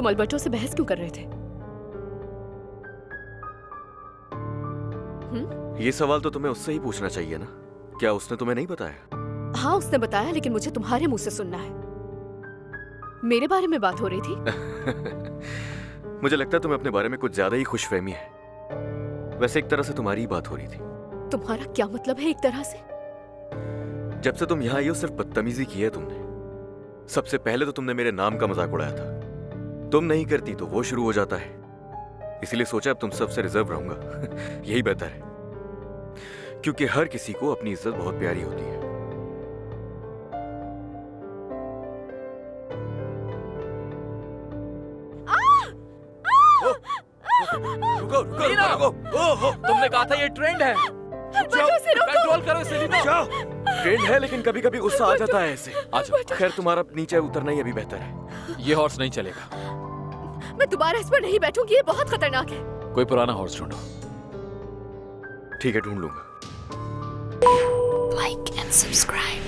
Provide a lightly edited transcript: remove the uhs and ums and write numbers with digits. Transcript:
तुम अल्बर्टो से बहस क्यों कर रहे थे? ये सवाल तो तुम्हें उससे ही पूछना चाहिए ना। क्या उसने तुम्हें नहीं बताया? हाँ उसने बताया, लेकिन मुझे तुम्हारे मुंह से सुनना है। मेरे बारे में बात हो रही थी। मुझे लगता है तुम्हें अपने बारे में कुछ ज्यादा ही खुशफहमी है। वैसे एक तरह से तुम्हारी ही बात हो रही थी। तुम्हारा क्या मतलब है एक तरह से? जब से तुम यहाँ आई हो सिर्फ बदतमीजी की है तुमने। सबसे पहले तो तुमने मेरे नाम का मजाक उड़ाया था। तुम नहीं करती तो वो शुरू हो जाता है। इसीलिए सोचा अब तुम सबसे रिजर्व रहूंगा। यही बेहतर है, क्योंकि हर किसी को अपनी इज्जत बहुत प्यारी होती है। रुको रुको रुको। ओहो, तुमने कहा था ये ट्रेंड है। कंट्रोल करो इसे लीना। जाओ। ट्रेंड है लेकिन कभी कभी गुस्सा आ जाता है ऐसे। खैर तुम्हारा नीचे उतरना ही अभी बेहतर है। ये हॉर्स नहीं चलेगा। मैं दोबारा इस पर नहीं बैठूंगी, ये बहुत खतरनाक है। कोई पुराना हॉर्स ढूंढो। ठीक है, ढूंढ लूंगा। Like and subscribe.